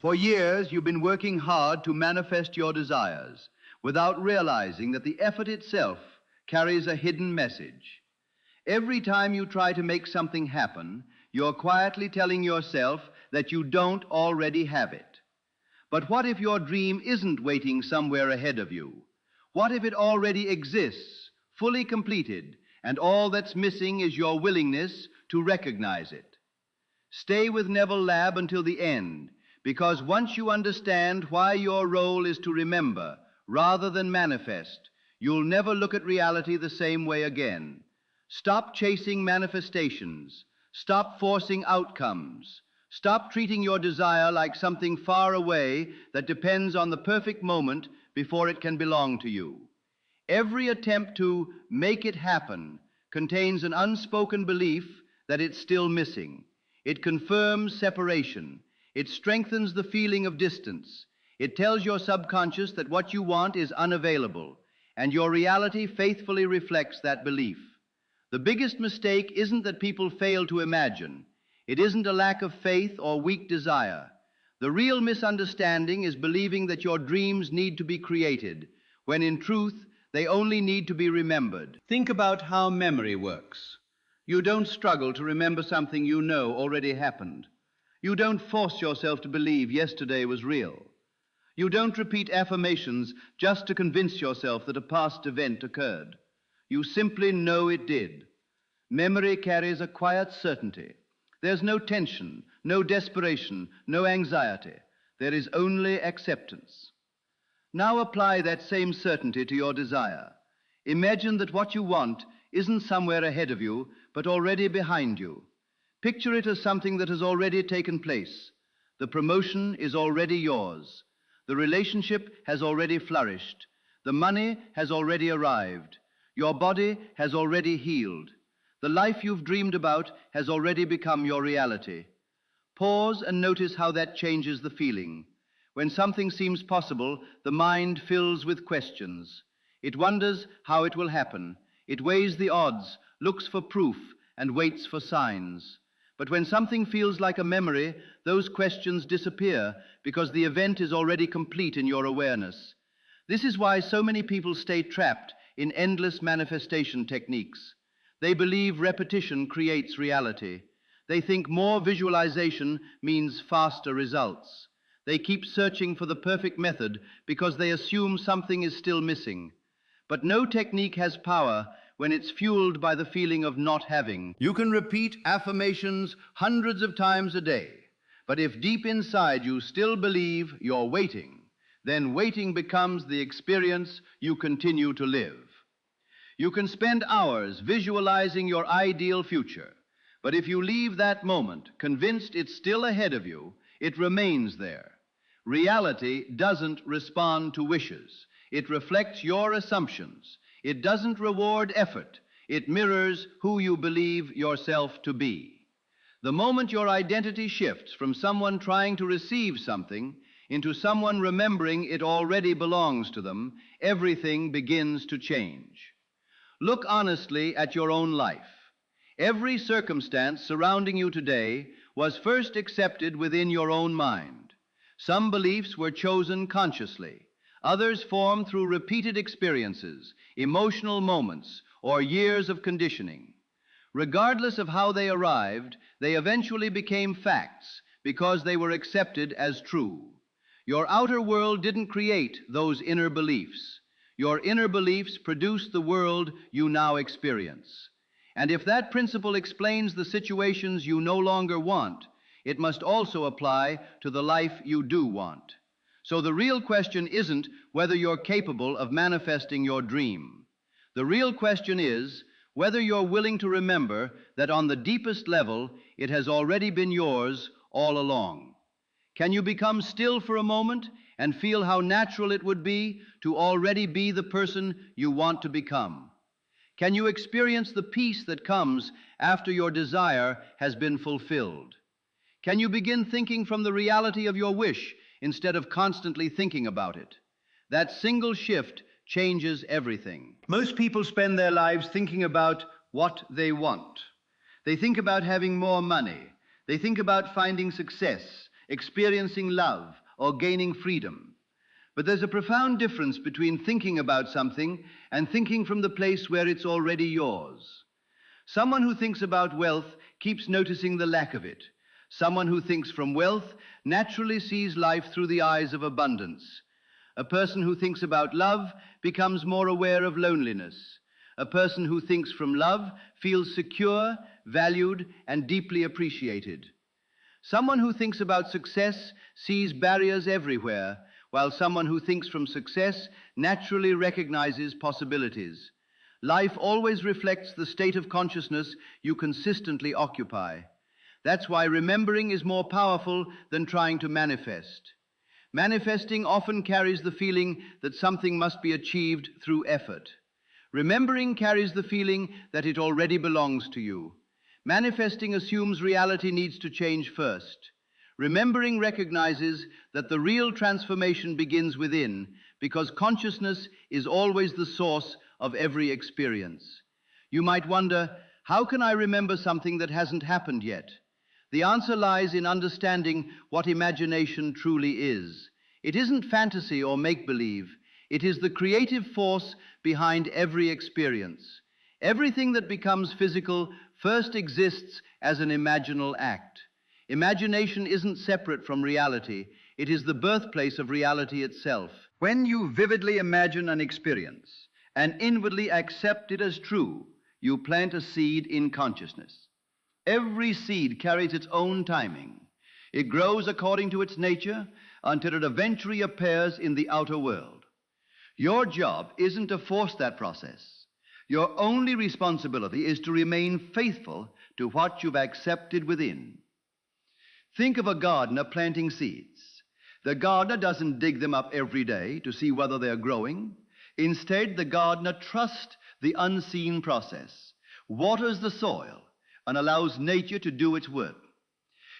For years, you've been working hard to manifest your desires without realizing that the effort itself carries a hidden message. Every time you try to make something happen, you're quietly telling yourself that you don't already have it. But what if your dream isn't waiting somewhere ahead of you? What if it already exists, fully completed, and all that's missing is your willingness to recognize it? Stay with Neville Lab until the end, because once you understand why your role is to remember rather than manifest, you'll never look at reality the same way again. Stop chasing manifestations. Stop forcing outcomes. Stop treating your desire like something far away that depends on the perfect moment before it can belong to you. Every attempt to make it happen contains an unspoken belief that it's still missing. It confirms separation. It strengthens the feeling of distance. It tells your subconscious that what you want is unavailable, and your reality faithfully reflects that belief. The biggest mistake isn't that people fail to imagine. It isn't a lack of faith or weak desire. The real misunderstanding is believing that your dreams need to be created, when in truth, they only need to be remembered. Think about how memory works. You don't struggle to remember something you know already happened. You don't force yourself to believe yesterday was real. You don't repeat affirmations just to convince yourself that a past event occurred. You simply know it did. Memory carries a quiet certainty. There's no tension, no desperation, no anxiety. There is only acceptance. Now apply that same certainty to your desire. Imagine that what you want isn't somewhere ahead of you, but already behind you. Picture it as something that has already taken place. The promotion is already yours. The relationship has already flourished. The money has already arrived. Your body has already healed. The life you've dreamed about has already become your reality. Pause and notice how that changes the feeling. When something seems possible, the mind fills with questions. It wonders how it will happen. It weighs the odds, looks for proof, and waits for signs. But when something feels like a memory, those questions disappear because the event is already complete in your awareness. This is why so many people stay trapped in endless manifestation techniques. They believe repetition creates reality. They think more visualization means faster results. They keep searching for the perfect method because they assume something is still missing. But no technique has power when it's fueled by the feeling of not having. You can repeat affirmations hundreds of times a day, but if deep inside you still believe you're waiting, then waiting becomes the experience you continue to live. You can spend hours visualizing your ideal future, but if you leave that moment convinced it's still ahead of you, it remains there. Reality doesn't respond to wishes. It reflects your assumptions. It doesn't reward effort. It mirrors who you believe yourself to be. The moment your identity shifts from someone trying to receive something into someone remembering it already belongs to them, everything begins to change. Look honestly at your own life. Every circumstance surrounding you today was first accepted within your own mind. Some beliefs were chosen consciously. Others formed through repeated experiences, emotional moments, or years of conditioning. Regardless of how they arrived, they eventually became facts because they were accepted as true. Your outer world didn't create those inner beliefs. Your inner beliefs produce the world you now experience. And if that principle explains the situations you no longer want, it must also apply to the life you do want. So the real question isn't whether you're capable of manifesting your dream. The real question is whether you're willing to remember that on the deepest level, it has already been yours all along. Can you become still for a moment and feel how natural it would be to already be the person you want to become? Can you experience the peace that comes after your desire has been fulfilled? Can you begin thinking from the reality of your wish instead of constantly thinking about it? That single shift changes everything. Most people spend their lives thinking about what they want. They think about having more money. They think about finding success experiencing love, or gaining freedom. But there's a profound difference between thinking about something and thinking from the place where it's already yours. Someone who thinks about wealth keeps noticing the lack of it. Someone who thinks from wealth naturally sees life through the eyes of abundance. A person who thinks about love becomes more aware of loneliness. A person who thinks from love feels secure, valued, and deeply appreciated. Someone who thinks about success sees barriers everywhere, while someone who thinks from success naturally recognizes possibilities. Life always reflects the state of consciousness you consistently occupy. That's why remembering is more powerful than trying to manifest. Manifesting often carries the feeling that something must be achieved through effort. Remembering carries the feeling that it already belongs to you. Manifesting assumes reality needs to change first. Remembering recognizes that the real transformation begins within, because consciousness is always the source of every experience. You might wonder, how can I remember something that hasn't happened yet? The answer lies in understanding what imagination truly is. It isn't fantasy or make-believe. It is the creative force behind every experience. Everything that becomes physical first exists as an imaginal act. Imagination isn't separate from reality. It is the birthplace of reality itself. When you vividly imagine an experience and inwardly accept it as true, you plant a seed in consciousness. Every seed carries its own timing. It grows according to its nature until it eventually appears in the outer world. Your job isn't to force that process. Your only responsibility is to remain faithful to what you've accepted within. Think of a gardener planting seeds. The gardener doesn't dig them up every day to see whether they're growing. Instead, the gardener trusts the unseen process, waters the soil, and allows nature to do its work.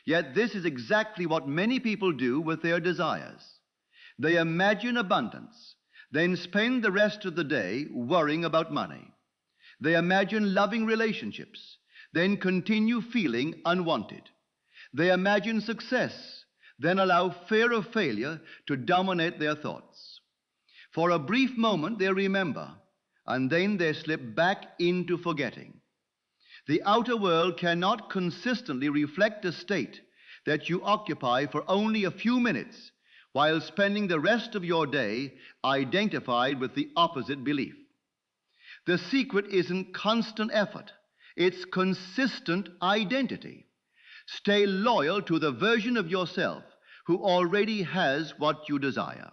Yet this is exactly what many people do with their desires. They imagine abundance, then spend the rest of the day worrying about money. They imagine loving relationships, then continue feeling unwanted. They imagine success, then allow fear of failure to dominate their thoughts. For a brief moment they remember, and then they slip back into forgetting. The outer world cannot consistently reflect a state that you occupy for only a few minutes while spending the rest of your day identified with the opposite belief. The secret isn't constant effort, it's consistent identity. Stay loyal to the version of yourself who already has what you desire.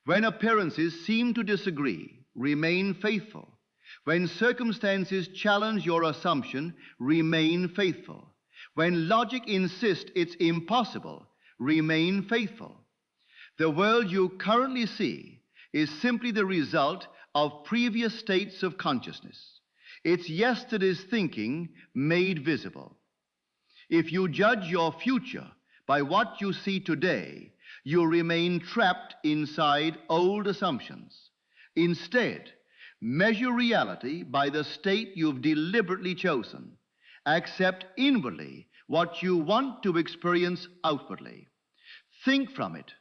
When appearances seem to disagree, remain faithful. When circumstances challenge your assumption, remain faithful. When logic insists it's impossible, remain faithful. The world you currently see is simply the result of previous states of consciousness. It's yesterday's thinking made visible. If you judge your future by what you see today, you remain trapped inside old assumptions. Instead, measure reality by the state you've deliberately chosen. Accept inwardly what you want to experience outwardly. Think from it,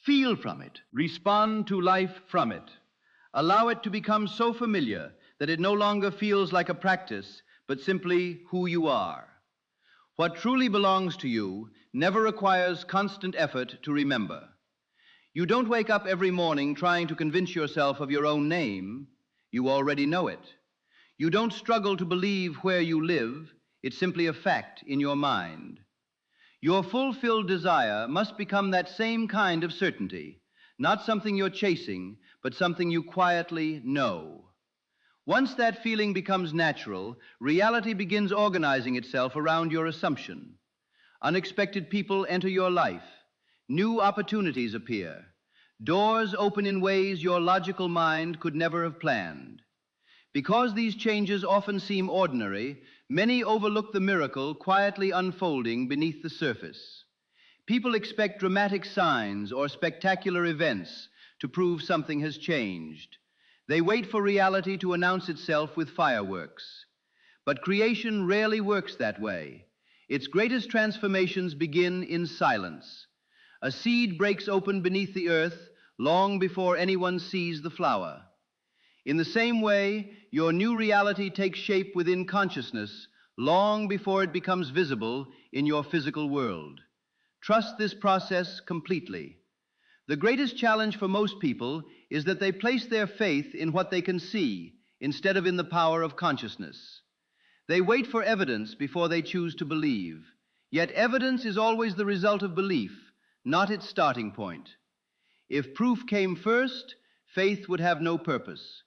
feel from it, respond to life from it. Allow it to become so familiar that it no longer feels like a practice, but simply who you are. What truly belongs to you never requires constant effort to remember. You don't wake up every morning trying to convince yourself of your own name. You already know it. You don't struggle to believe where you live. It's simply a fact in your mind. Your fulfilled desire must become that same kind of certainty, not something you're chasing, but something you quietly know. Once that feeling becomes natural, reality begins organizing itself around your assumption. Unexpected people enter your life. New opportunities appear. Doors open in ways your logical mind could never have planned. Because these changes often seem ordinary, many overlook the miracle quietly unfolding beneath the surface. People expect dramatic signs or spectacular events to prove something has changed. They wait for reality to announce itself with fireworks. But creation rarely works that way. Its greatest transformations begin in silence. A seed breaks open beneath the earth long before anyone sees the flower. In the same way, your new reality takes shape within consciousness long before it becomes visible in your physical world. Trust this process completely. The greatest challenge for most people is that they place their faith in what they can see instead of in the power of consciousness. They wait for evidence before they choose to believe. Yet evidence is always the result of belief, not its starting point. If proof came first, faith would have no purpose.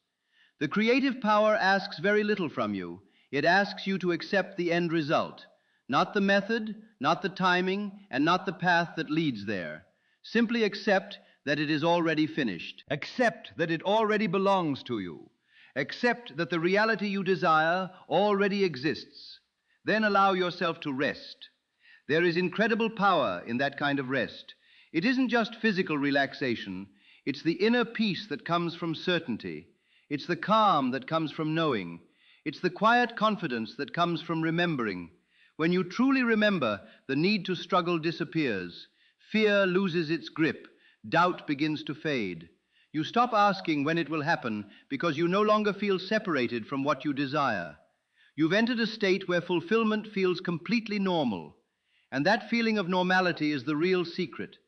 The creative power asks very little from you. It asks you to accept the end result, not the method, not the timing, and not the path that leads there. Simply accept that it is already finished. Accept that it already belongs to you. Accept that the reality you desire already exists. Then allow yourself to rest. There is incredible power in that kind of rest. It isn't just physical relaxation. It's the inner peace that comes from certainty. It's the calm that comes from knowing. It's the quiet confidence that comes from remembering. When you truly remember, the need to struggle disappears. Fear loses its grip. Doubt begins to fade. You stop asking when it will happen because you no longer feel separated from what you desire. You've entered a state where fulfillment feels completely normal. And that feeling of normality is the real secret.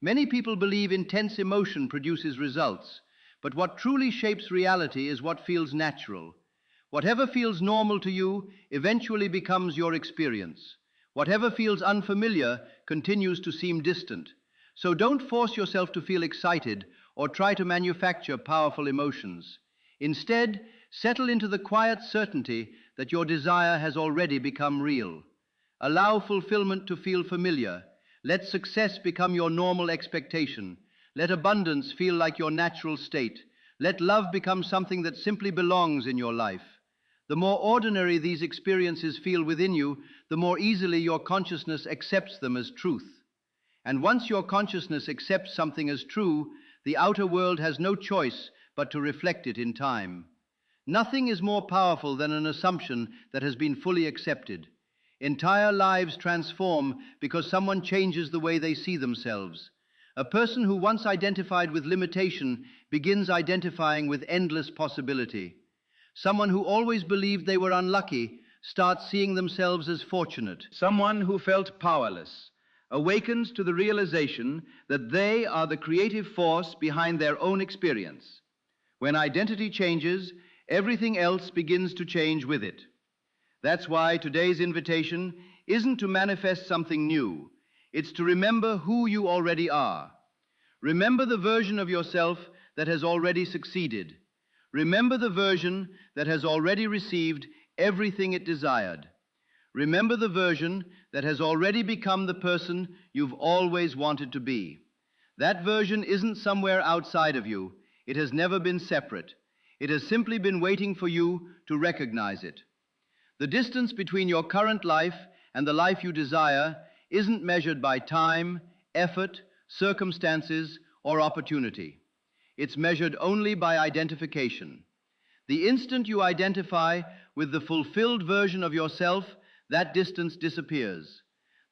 Many people believe intense emotion produces results, but what truly shapes reality is what feels natural. Whatever feels normal to you eventually becomes your experience. Whatever feels unfamiliar continues to seem distant. So don't force yourself to feel excited or try to manufacture powerful emotions. Instead, settle into the quiet certainty that your desire has already become real. Allow fulfillment to feel familiar. Let success become your normal expectation. Let abundance feel like your natural state. Let love become something that simply belongs in your life. The more ordinary these experiences feel within you, the more easily your consciousness accepts them as truth. And once your consciousness accepts something as true, the outer world has no choice but to reflect it in time. Nothing is more powerful than an assumption that has been fully accepted. Entire lives transform because someone changes the way they see themselves. A person who once identified with limitation begins identifying with endless possibility. Someone who always believed they were unlucky starts seeing themselves as fortunate. Someone who felt powerless awakens to the realization that they are the creative force behind their own experience. When identity changes, everything else begins to change with it. That's why today's invitation isn't to manifest something new. It's to remember who you already are. Remember the version of yourself that has already succeeded. Remember the version that has already received everything it desired. Remember the version that has already become the person you've always wanted to be. That version isn't somewhere outside of you. It has never been separate. It has simply been waiting for you to recognize it. The distance between your current life and the life you desire isn't measured by time, effort, circumstances, or opportunity. It's measured only by identification. The instant you identify with the fulfilled version of yourself, that distance disappears.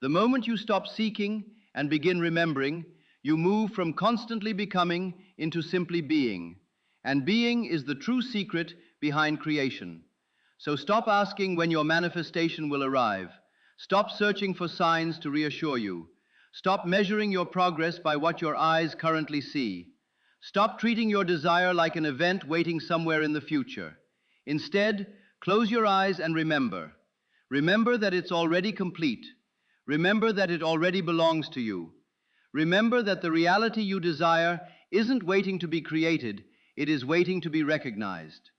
The moment you stop seeking and begin remembering, you move from constantly becoming into simply being. And being is the true secret behind creation. So stop asking when your manifestation will arrive. Stop searching for signs to reassure you. Stop measuring your progress by what your eyes currently see. Stop treating your desire like an event waiting somewhere in the future. Instead, close your eyes and remember. Remember that it's already complete. Remember that it already belongs to you. Remember that the reality you desire isn't waiting to be created, it is waiting to be recognized.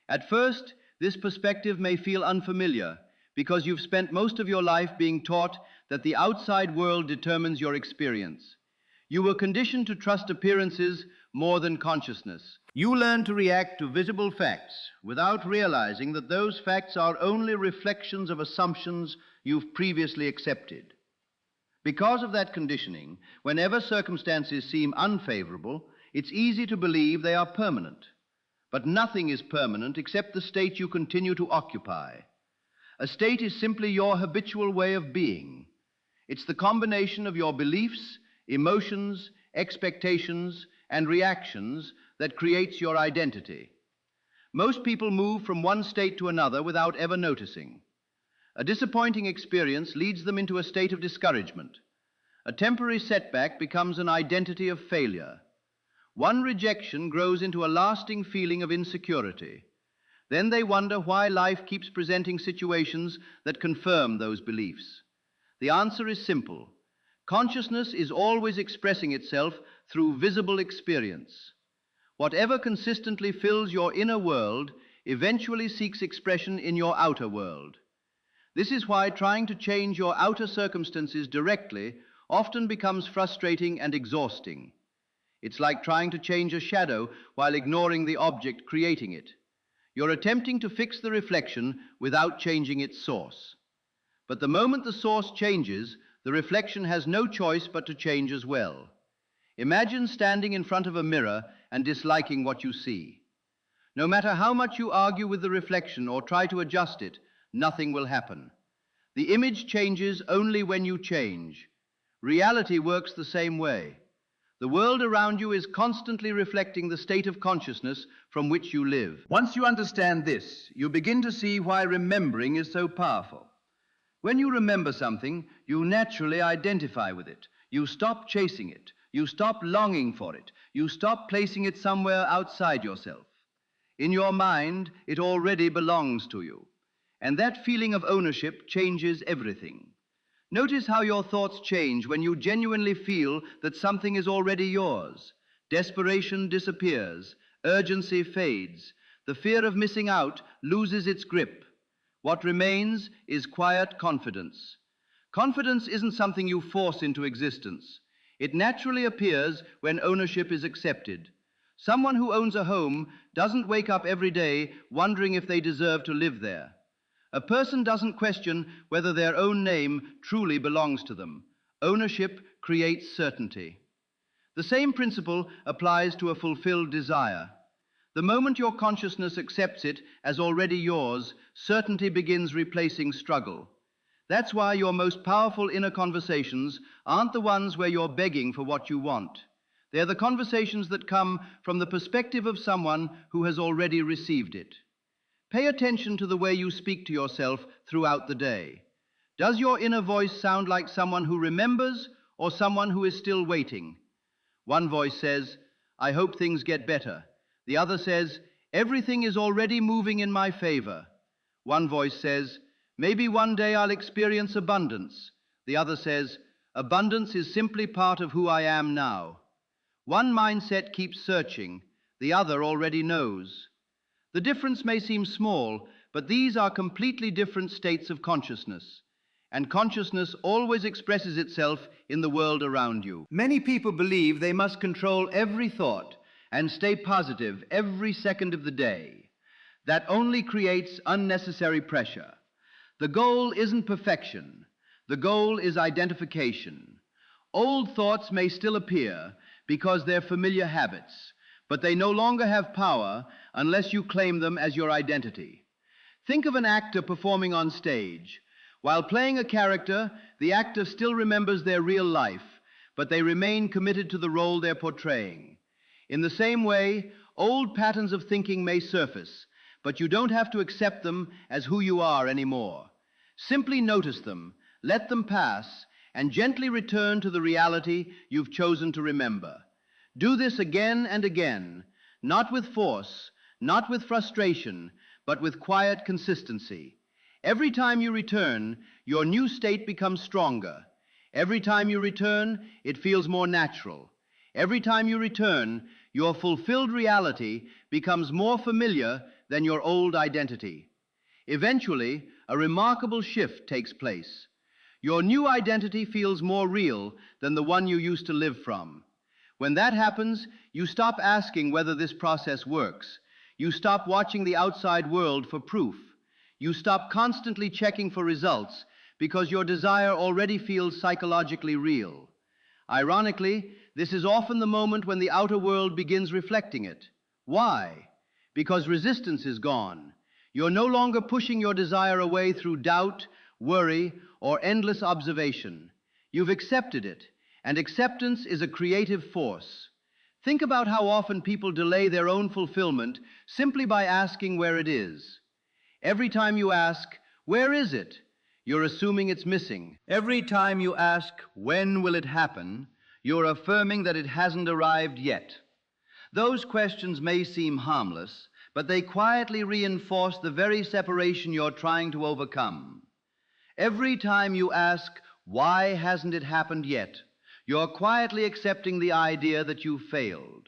At first, this perspective may feel unfamiliar because you've spent most of your life being taught that the outside world determines your experience. You were conditioned to trust appearances more than consciousness. You learn to react to visible facts without realizing that those facts are only reflections of assumptions you've previously accepted. Because of that conditioning, whenever circumstances seem unfavorable, it's easy to believe they are permanent. But nothing is permanent except the state you continue to occupy. A state is simply your habitual way of being. It's the combination of your beliefs, emotions, expectations, and reactions that creates your identity. Most people move from one state to another without ever noticing. A disappointing experience leads them into a state of discouragement. A temporary setback becomes an identity of failure. One rejection grows into a lasting feeling of insecurity. Then they wonder why life keeps presenting situations that confirm those beliefs. The answer is simple. Consciousness is always expressing itself through visible experience. Whatever consistently fills your inner world eventually seeks expression in your outer world. This is why trying to change your outer circumstances directly often becomes frustrating and exhausting. It's like trying to change a shadow while ignoring the object creating it. You're attempting to fix the reflection without changing its source. But the moment the source changes, the reflection has no choice but to change as well. Imagine standing in front of a mirror and disliking what you see. No matter how much you argue with the reflection or try to adjust it, nothing will happen. The image changes only when you change. Reality works the same way. The world around you is constantly reflecting the state of consciousness from which you live. Once you understand this, you begin to see why remembering is so powerful. When you remember something, you naturally identify with it. You stop chasing it. You stop longing for it. You stop placing it somewhere outside yourself. In your mind, it already belongs to you. And that feeling of ownership changes everything. Notice how your thoughts change when you genuinely feel that something is already yours. Desperation disappears. Urgency fades. The fear of missing out loses its grip. What remains is quiet confidence. Confidence isn't something you force into existence. It naturally appears when ownership is accepted. Someone who owns a home doesn't wake up every day wondering if they deserve to live there. A person doesn't question whether their own name truly belongs to them. Ownership creates certainty. The same principle applies to a fulfilled desire. The moment your consciousness accepts it as already yours, certainty begins replacing struggle. That's why your most powerful inner conversations aren't the ones where you're begging for what you want. They're the conversations that come from the perspective of someone who has already received it. Pay attention to the way you speak to yourself throughout the day. Does your inner voice sound like someone who remembers or someone who is still waiting? One voice says, "I hope things get better." The other says, "Everything is already moving in my favor." One voice says, "Maybe one day I'll experience abundance." The other says, "Abundance is simply part of who I am now." One mindset keeps searching, the other already knows. The difference may seem small, but these are completely different states of consciousness. And consciousness always expresses itself in the world around you. Many people believe they must control every thought and stay positive every second of the day. That only creates unnecessary pressure. The goal isn't perfection. The goal is identification. Old thoughts may still appear because they're familiar habits, but they no longer have power unless you claim them as your identity. Think of an actor performing on stage. While playing a character, the actor still remembers their real life, but they remain committed to the role they're portraying. In the same way, old patterns of thinking may surface, but you don't have to accept them as who you are anymore. Simply notice them, let them pass, and gently return to the reality you've chosen to remember. Do this again and again, not with force, not with frustration, but with quiet consistency. Every time you return, your new state becomes stronger. Every time you return, it feels more natural. Every time you return, your fulfilled reality becomes more familiar than your old identity. Eventually, a remarkable shift takes place. Your new identity feels more real than the one you used to live from. When that happens, you stop asking whether this process works. You stop watching the outside world for proof. You stop constantly checking for results because your desire already feels psychologically real. Ironically, this is often the moment when the outer world begins reflecting it. Why? Because resistance is gone. You're no longer pushing your desire away through doubt, worry, or endless observation. You've accepted it, and acceptance is a creative force. Think about how often people delay their own fulfillment simply by asking where it is. Every time you ask, "Where is it?" you're assuming it's missing. Every time you ask, "When will it happen?" you're affirming that it hasn't arrived yet. Those questions may seem harmless, but they quietly reinforce the very separation you're trying to overcome. Every time you ask, "Why hasn't it happened yet?" you're quietly accepting the idea that you failed.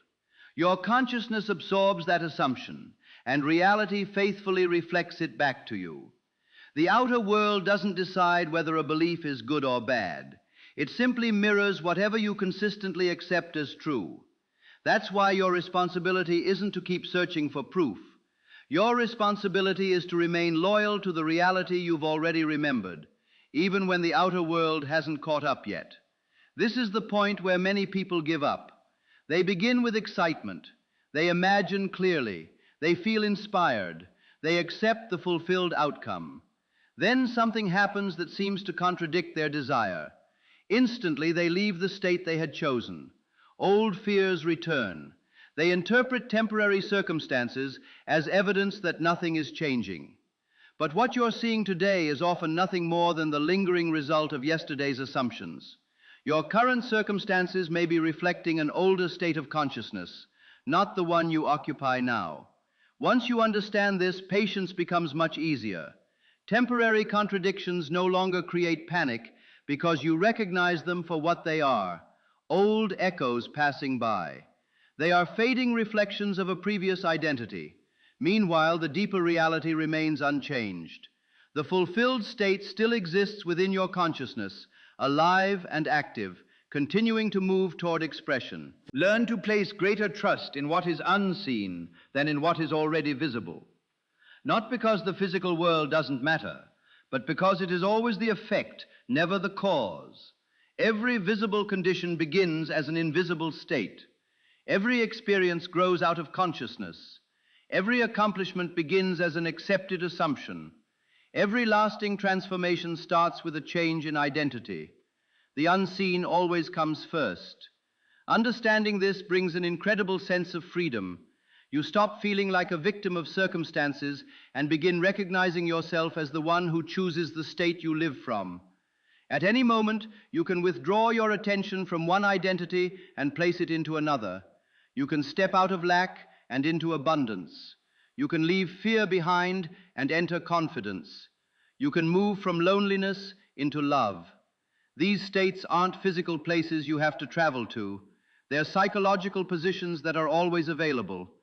Your consciousness absorbs that assumption, and reality faithfully reflects it back to you. The outer world doesn't decide whether a belief is good or bad. It simply mirrors whatever you consistently accept as true. That's why your responsibility isn't to keep searching for proof. Your responsibility is to remain loyal to the reality you've already remembered, even when the outer world hasn't caught up yet. This is the point where many people give up. They begin with excitement. They imagine clearly. They feel inspired. They accept the fulfilled outcome. Then something happens that seems to contradict their desire. Instantly, they leave the state they had chosen. Old fears return. They interpret temporary circumstances as evidence that nothing is changing. But what you're seeing today is often nothing more than the lingering result of yesterday's assumptions. Your current circumstances may be reflecting an older state of consciousness, not the one you occupy now. Once you understand this, patience becomes much easier. Temporary contradictions no longer create panic because you recognize them for what they are, old echoes passing by. They are fading reflections of a previous identity. Meanwhile, the deeper reality remains unchanged. The fulfilled state still exists within your consciousness, alive and active, continuing to move toward expression. Learn to place greater trust in what is unseen than in what is already visible. Not because the physical world doesn't matter, but because it is always the effect, never the cause. Every visible condition begins as an invisible state. Every experience grows out of consciousness. Every accomplishment begins as an accepted assumption. Every lasting transformation starts with a change in identity. The unseen always comes first. Understanding this brings an incredible sense of freedom. You stop feeling like a victim of circumstances and begin recognizing yourself as the one who chooses the state you live from. At any moment, you can withdraw your attention from one identity and place it into another. You can step out of lack and into abundance. You can leave fear behind and enter confidence. You can move from loneliness into love. These states aren't physical places you have to travel to. They're psychological positions that are always available.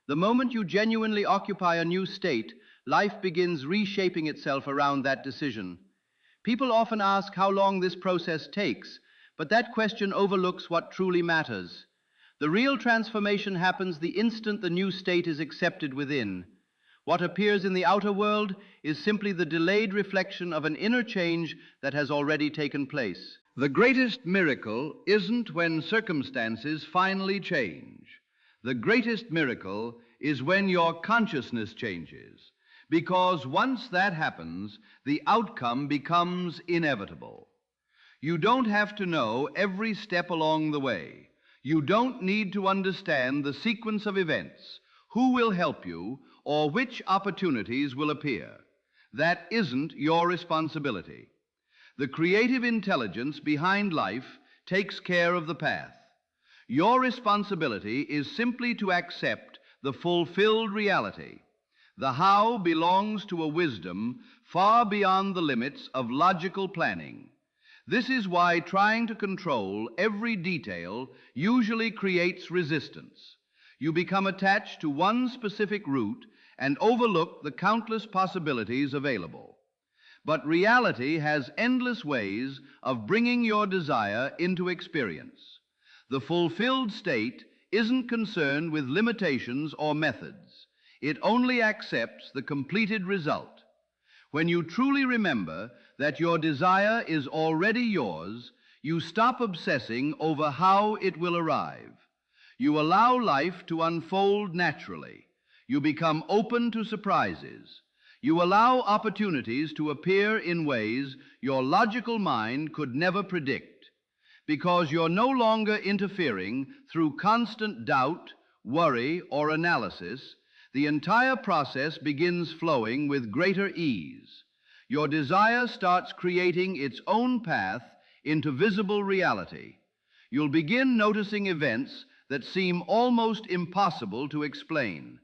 The moment you genuinely occupy a new state, life begins reshaping itself around that decision. People often ask how long this process takes, but that question overlooks what truly matters. The real transformation happens the instant the new state is accepted within. What appears in the outer world is simply the delayed reflection of an inner change that has already taken place. The greatest miracle isn't when circumstances finally change. The greatest miracle is when your consciousness changes, because once that happens, the outcome becomes inevitable. You don't have to know every step along the way. You don't need to understand the sequence of events, who will help you, or which opportunities will appear. That isn't your responsibility. The creative intelligence behind life takes care of the path. Your responsibility is simply to accept the fulfilled reality. The how belongs to a wisdom far beyond the limits of logical planning. This is why trying to control every detail usually creates resistance. You become attached to one specific route and overlook the countless possibilities available. But reality has endless ways of bringing your desire into experience. The fulfilled state isn't concerned with limitations or methods. It only accepts the completed result. When you truly remember that your desire is already yours, you stop obsessing over how it will arrive. You allow life to unfold naturally. You become open to surprises. You allow opportunities to appear in ways your logical mind could never predict, because you're no longer interfering through constant doubt, worry, or analysis. The entire process begins flowing with greater ease. Your desire starts creating its own path into visible reality. You'll begin noticing events that seem almost impossible to explain.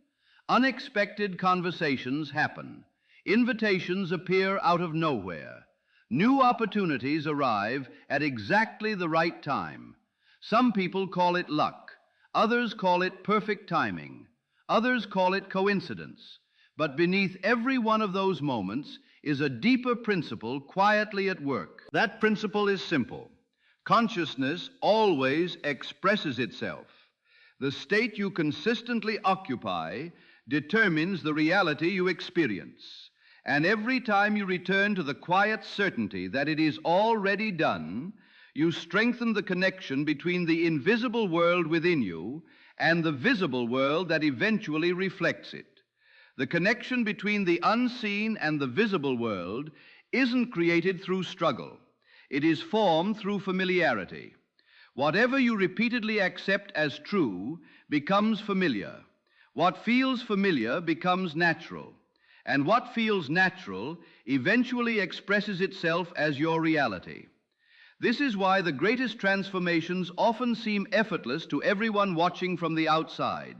Unexpected conversations happen. Invitations appear out of nowhere. New opportunities arrive at exactly the right time. Some people call it luck. Others call it perfect timing. Others call it coincidence. But beneath every one of those moments is a deeper principle quietly at work. That principle is simple. Consciousness always expresses itself. The state you consistently occupy determines the reality you experience. And every time you return to the quiet certainty that it is already done, you strengthen the connection between the invisible world within you and the visible world that eventually reflects it. The connection between the unseen and the visible world isn't created through struggle. It is formed through familiarity. Whatever you repeatedly accept as true becomes familiar. What feels familiar becomes natural. And what feels natural eventually expresses itself as your reality. This is why the greatest transformations often seem effortless to everyone watching from the outside.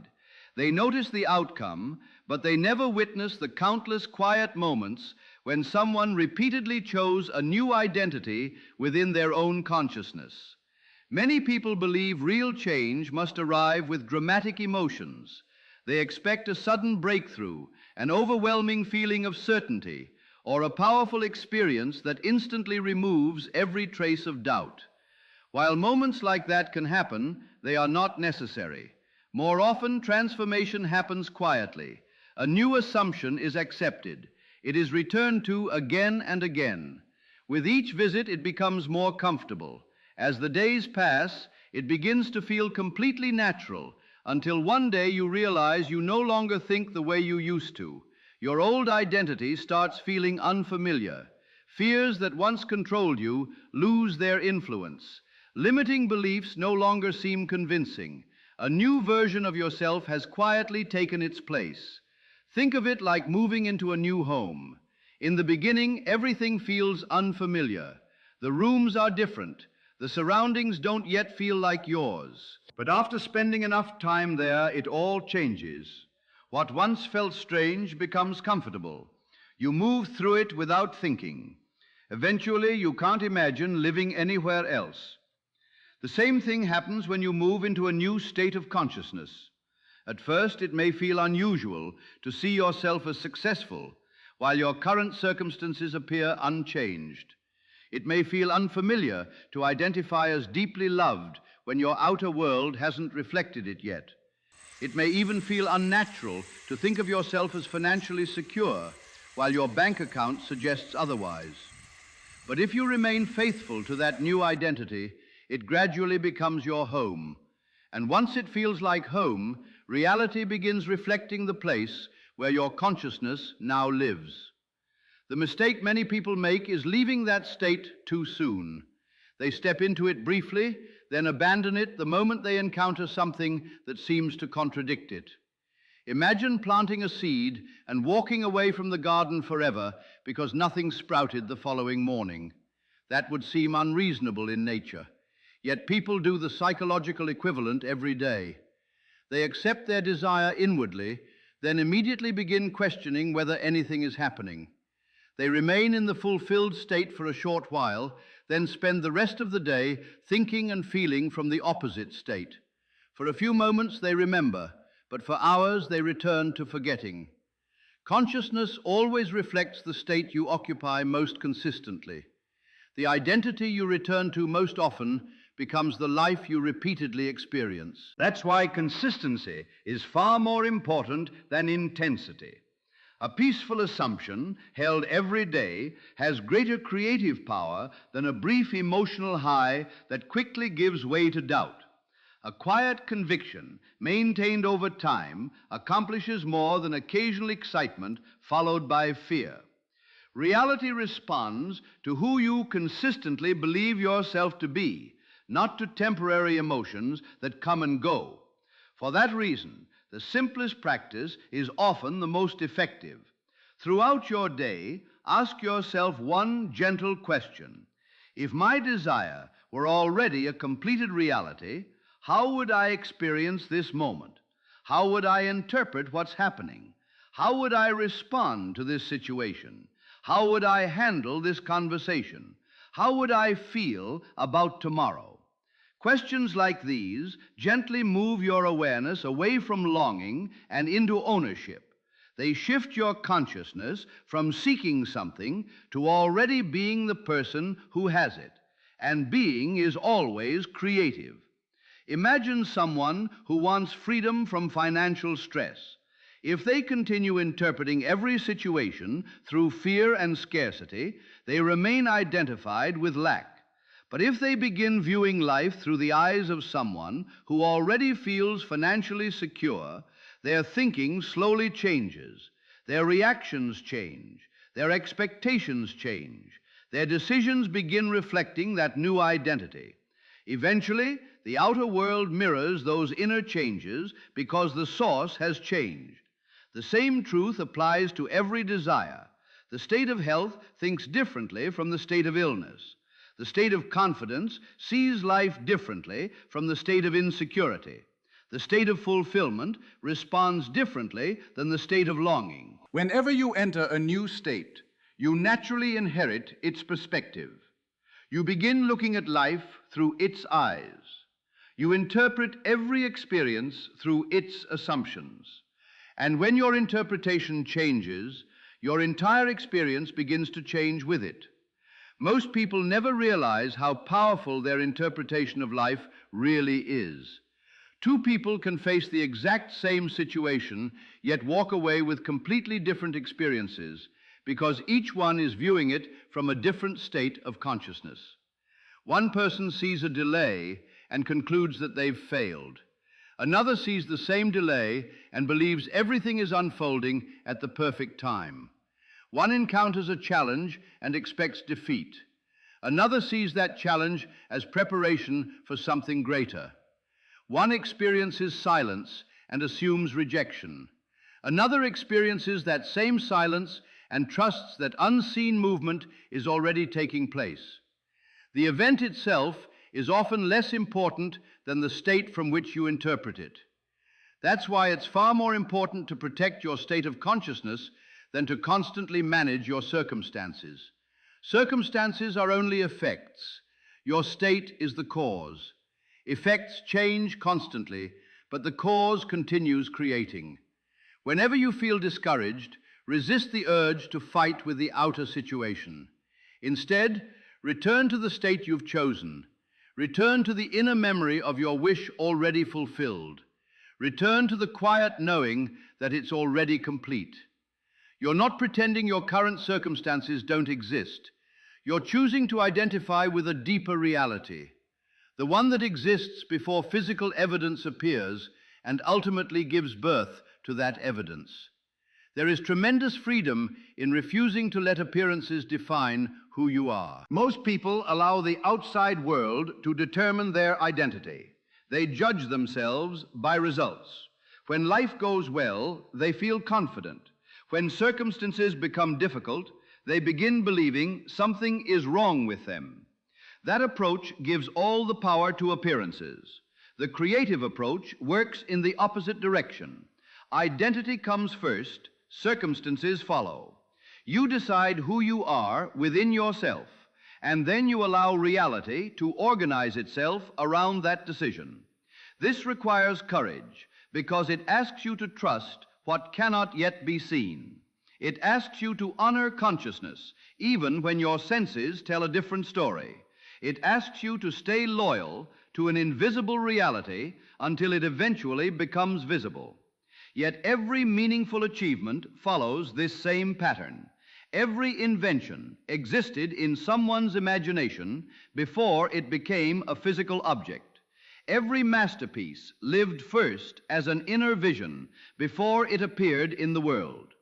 They notice the outcome, but they never witness the countless quiet moments when someone repeatedly chose a new identity within their own consciousness. Many people believe real change must arrive with dramatic emotions. They expect a sudden breakthrough, an overwhelming feeling of certainty, or a powerful experience that instantly removes every trace of doubt. While moments like that can happen, they are not necessary. More often, transformation happens quietly. A new assumption is accepted. It is returned to again and again. With each visit, it becomes more comfortable. As the days pass, it begins to feel completely natural, until one day you realize you no longer think the way you used to. Your old identity starts feeling unfamiliar. Fears that once controlled you lose their influence. Limiting beliefs no longer seem convincing. A new version of yourself has quietly taken its place. Think of it like moving into a new home. In the beginning, everything feels unfamiliar. The rooms are different. The surroundings don't yet feel like yours. But after spending enough time there, it all changes. What once felt strange becomes comfortable. You move through it without thinking. Eventually, you can't imagine living anywhere else. The same thing happens when you move into a new state of consciousness. At first, it may feel unusual to see yourself as successful, while your current circumstances appear unchanged. It may feel unfamiliar to identify as deeply loved when your outer world hasn't reflected it yet. It may even feel unnatural to think of yourself as financially secure, while your bank account suggests otherwise. But if you remain faithful to that new identity, it gradually becomes your home. And once it feels like home, reality begins reflecting the place where your consciousness now lives. The mistake many people make is leaving that state too soon. They step into it briefly, then abandon it the moment they encounter something that seems to contradict it. Imagine planting a seed and walking away from the garden forever because nothing sprouted the following morning. That would seem unreasonable in nature. Yet people do the psychological equivalent every day. They accept their desire inwardly, then immediately begin questioning whether anything is happening. They remain in the fulfilled state for a short while, then spend the rest of the day thinking and feeling from the opposite state. For a few moments they remember, but for hours they return to forgetting. Consciousness always reflects the state you occupy most consistently. The identity you return to most often becomes the life you repeatedly experience. That's why consistency is far more important than intensity. A peaceful assumption held every day has greater creative power than a brief emotional high that quickly gives way to doubt. A quiet conviction, maintained over time, accomplishes more than occasional excitement followed by fear. Reality responds to who you consistently believe yourself to be, not to temporary emotions that come and go. For that reason, the simplest practice is often the most effective. Throughout your day, ask yourself one gentle question. If my desire were already a completed reality, how would I experience this moment? How would I interpret what's happening? How would I respond to this situation? How would I handle this conversation? How would I feel about tomorrow? Questions like these gently move your awareness away from longing and into ownership. They shift your consciousness from seeking something to already being the person who has it. And being is always creative. Imagine someone who wants freedom from financial stress. If they continue interpreting every situation through fear and scarcity, they remain identified with lack. But if they begin viewing life through the eyes of someone who already feels financially secure, their thinking slowly changes, their reactions change, their expectations change, their decisions begin reflecting that new identity. Eventually, the outer world mirrors those inner changes because the source has changed. The same truth applies to every desire. The state of health thinks differently from the state of illness. The state of confidence sees life differently from the state of insecurity. The state of fulfillment responds differently than the state of longing. Whenever you enter a new state, you naturally inherit its perspective. You begin looking at life through its eyes. You interpret every experience through its assumptions. And when your interpretation changes, your entire experience begins to change with it. Most people never realize how powerful their interpretation of life really is. Two people can face the exact same situation, yet walk away with completely different experiences, because each one is viewing it from a different state of consciousness. One person sees a delay and concludes that they've failed. Another sees the same delay and believes everything is unfolding at the perfect time. One encounters a challenge and expects defeat. Another sees that challenge as preparation for something greater. One experiences silence and assumes rejection. Another experiences that same silence and trusts that unseen movement is already taking place. The event itself is often less important than the state from which you interpret it. That's why it's far more important to protect your state of consciousness than to constantly manage your circumstances. Circumstances are only effects. Your state is the cause. Effects change constantly, but the cause continues creating. Whenever you feel discouraged, resist the urge to fight with the outer situation. Instead, return to the state you've chosen. Return to the inner memory of your wish already fulfilled. Return to the quiet knowing that it's already complete. You're not pretending your current circumstances don't exist. You're choosing to identify with a deeper reality, the one that exists before physical evidence appears and ultimately gives birth to that evidence. There is tremendous freedom in refusing to let appearances define who you are. Most people allow the outside world to determine their identity. They judge themselves by results. When life goes well, they feel confident. When circumstances become difficult, they begin believing something is wrong with them. That approach gives all the power to appearances. The creative approach works in the opposite direction. Identity comes first, circumstances follow. You decide who you are within yourself, and then you allow reality to organize itself around that decision. This requires courage because it asks you to trust what cannot yet be seen. It asks you to honor consciousness, even when your senses tell a different story. It asks you to stay loyal to an invisible reality until it eventually becomes visible. Yet every meaningful achievement follows this same pattern. Every invention existed in someone's imagination before it became a physical object. Every masterpiece lived first as an inner vision before it appeared in the world.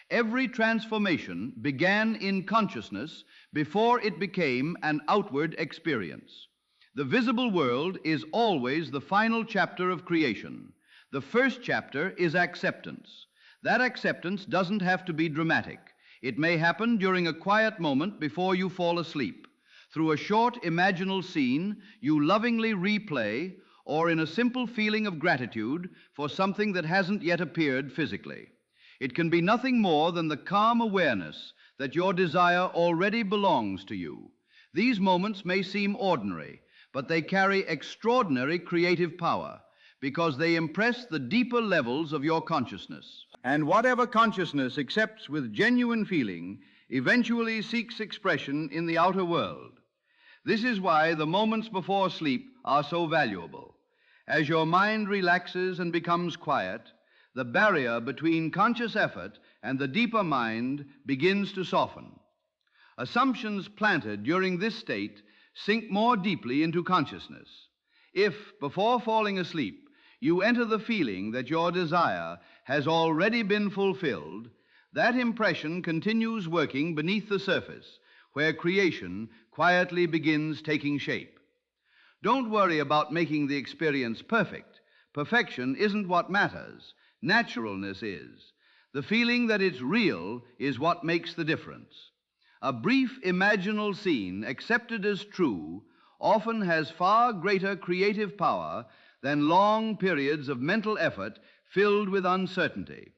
Every transformation began in consciousness before it became an outward experience. The visible world is always the final chapter of creation. The first chapter is acceptance. That acceptance doesn't have to be dramatic. It may happen during a quiet moment before you fall asleep, through a short imaginal scene you lovingly replay, or in a simple feeling of gratitude for something that hasn't yet appeared physically. It can be nothing more than the calm awareness that your desire already belongs to you. These moments may seem ordinary, but they carry extraordinary creative power because they impress the deeper levels of your consciousness. And whatever consciousness accepts with genuine feeling eventually seeks expression in the outer world. This is why the moments before sleep are so valuable. As your mind relaxes and becomes quiet, the barrier between conscious effort and the deeper mind begins to soften. Assumptions planted during this state sink more deeply into consciousness. If, before falling asleep, you enter the feeling that your desire has already been fulfilled, that impression continues working beneath the surface, where creation quietly begins taking shape. Don't worry about making the experience perfect. Perfection isn't what matters. Naturalness is. The feeling that it's real is what makes the difference. A brief imaginal scene accepted as true often has far greater creative power than long periods of mental effort filled with uncertainty.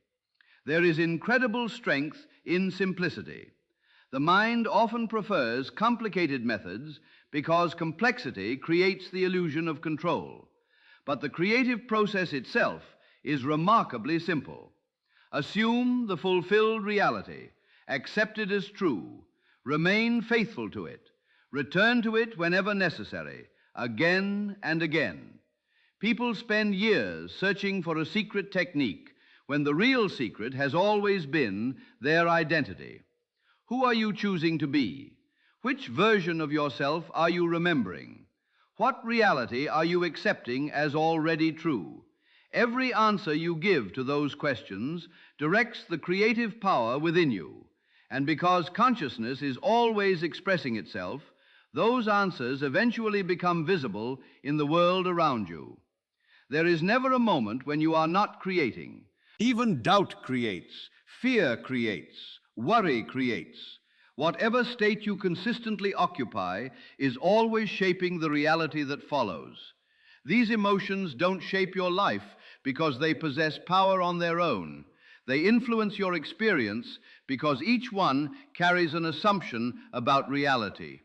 There is incredible strength in simplicity. The mind often prefers complicated methods because complexity creates the illusion of control. But the creative process itself is remarkably simple. Assume the fulfilled reality, accept it as true, remain faithful to it, return to it whenever necessary, again and again. People spend years searching for a secret technique when the real secret has always been their identity. Who are you choosing to be? Which version of yourself are you remembering? What reality are you accepting as already true? Every answer you give to those questions directs the creative power within you. And because consciousness is always expressing itself, those answers eventually become visible in the world around you. There is never a moment when you are not creating. Even doubt creates, fear creates, worry creates. Whatever state you consistently occupy is always shaping the reality that follows. These emotions don't shape your life because they possess power on their own. They influence your experience because each one carries an assumption about reality.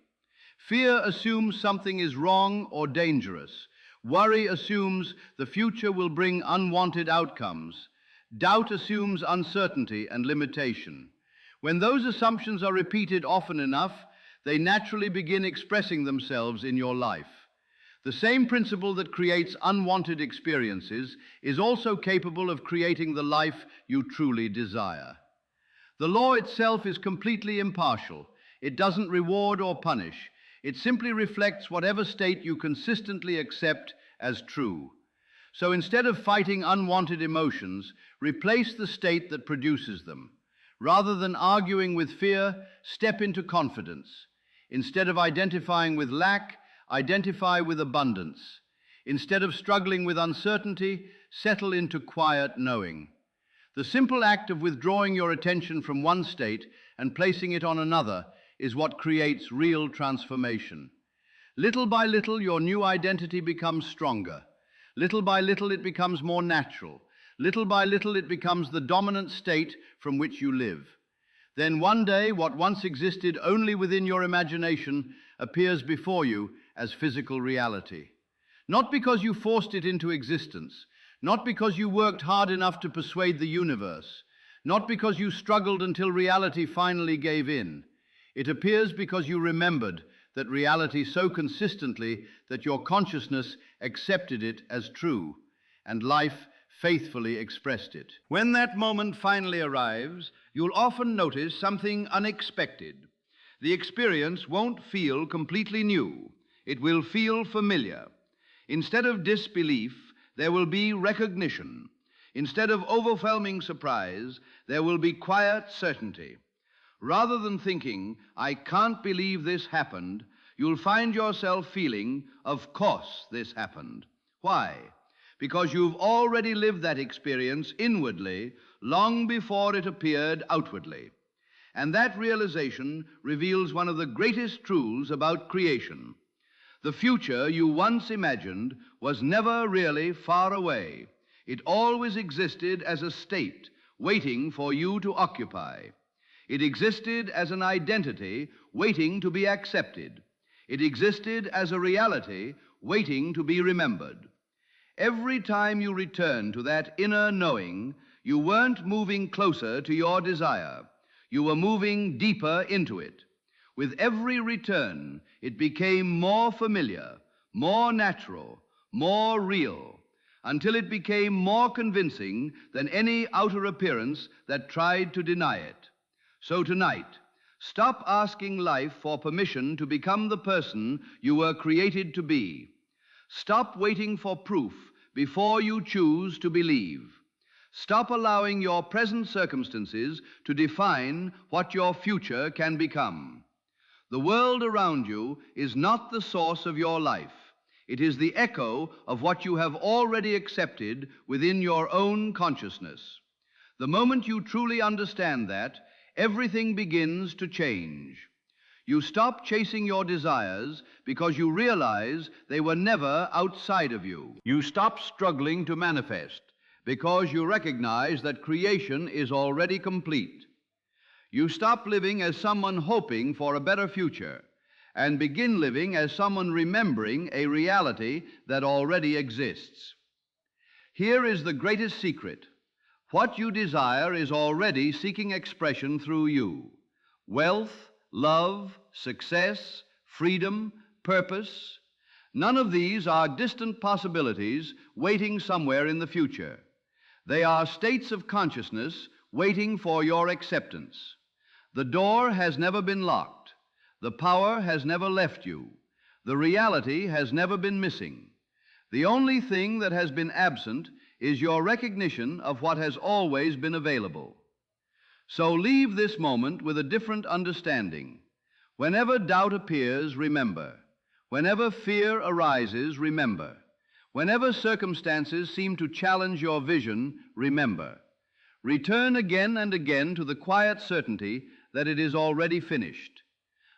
Fear assumes something is wrong or dangerous. Worry assumes the future will bring unwanted outcomes. Doubt assumes uncertainty and limitation. When those assumptions are repeated often enough, they naturally begin expressing themselves in your life. The same principle that creates unwanted experiences is also capable of creating the life you truly desire. The law itself is completely impartial. It doesn't reward or punish. It simply reflects whatever state you consistently accept as true. So instead of fighting unwanted emotions, replace the state that produces them. Rather than arguing with fear, step into confidence. Instead of identifying with lack, identify with abundance. Instead of struggling with uncertainty, settle into quiet knowing. The simple act of withdrawing your attention from one state and placing it on another is what creates real transformation. Little by little, your new identity becomes stronger. Little by little, it becomes more natural. Little by little, it becomes the dominant state from which you live. Then one day, what once existed only within your imagination appears before you as physical reality. Not because you forced it into existence, not because you worked hard enough to persuade the universe, not because you struggled until reality finally gave in. It appears because you remembered that reality so consistently that your consciousness accepted it as true, and life faithfully expressed it. When that moment finally arrives, you'll often notice something unexpected. The experience won't feel completely new. It will feel familiar. Instead of disbelief, there will be recognition. Instead of overwhelming surprise, there will be quiet certainty. Rather than thinking, "I can't believe this happened," you'll find yourself feeling, "Of course this happened." Why? Because you've already lived that experience inwardly long before it appeared outwardly. And that realization reveals one of the greatest truths about creation. The future you once imagined was never really far away. It always existed as a state waiting for you to occupy. It existed as an identity waiting to be accepted. It existed as a reality waiting to be remembered. Every time you return to that inner knowing, you weren't moving closer to your desire. You were moving deeper into it. With every return, it became more familiar, more natural, more real, until it became more convincing than any outer appearance that tried to deny it. So tonight, stop asking life for permission to become the person you were created to be. Stop waiting for proof before you choose to believe. Stop allowing your present circumstances to define what your future can become. The world around you is not the source of your life. It is the echo of what you have already accepted within your own consciousness. The moment you truly understand that, everything begins to change. You stop chasing your desires because you realize they were never outside of you. You stop struggling to manifest because you recognize that creation is already complete. You stop living as someone hoping for a better future and begin living as someone remembering a reality that already exists. Here is the greatest secret. What you desire is already seeking expression through you. Wealth, love, success, freedom, purpose. None of these are distant possibilities waiting somewhere in the future. They are states of consciousness waiting for your acceptance. The door has never been locked. The power has never left you. The reality has never been missing. The only thing that has been absent is your recognition of what has always been available. So leave this moment with a different understanding. Whenever doubt appears, remember. Whenever fear arises, remember. Whenever circumstances seem to challenge your vision, remember. Return again and again to the quiet certainty that it is already finished.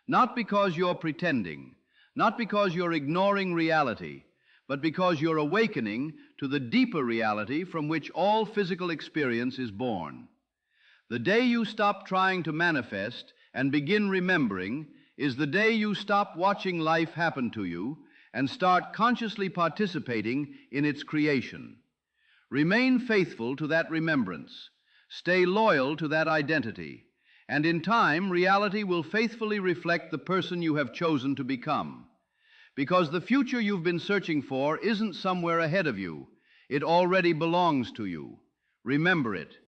Not because you're pretending, not because you're ignoring reality, but because you're awakening to the deeper reality from which all physical experience is born. The day you stop trying to manifest and begin remembering is the day you stop watching life happen to you and start consciously participating in its creation. Remain faithful to that remembrance. Stay loyal to that identity. And in time, reality will faithfully reflect the person you have chosen to become. Because the future you've been searching for isn't somewhere ahead of you. It already belongs to you. Remember it.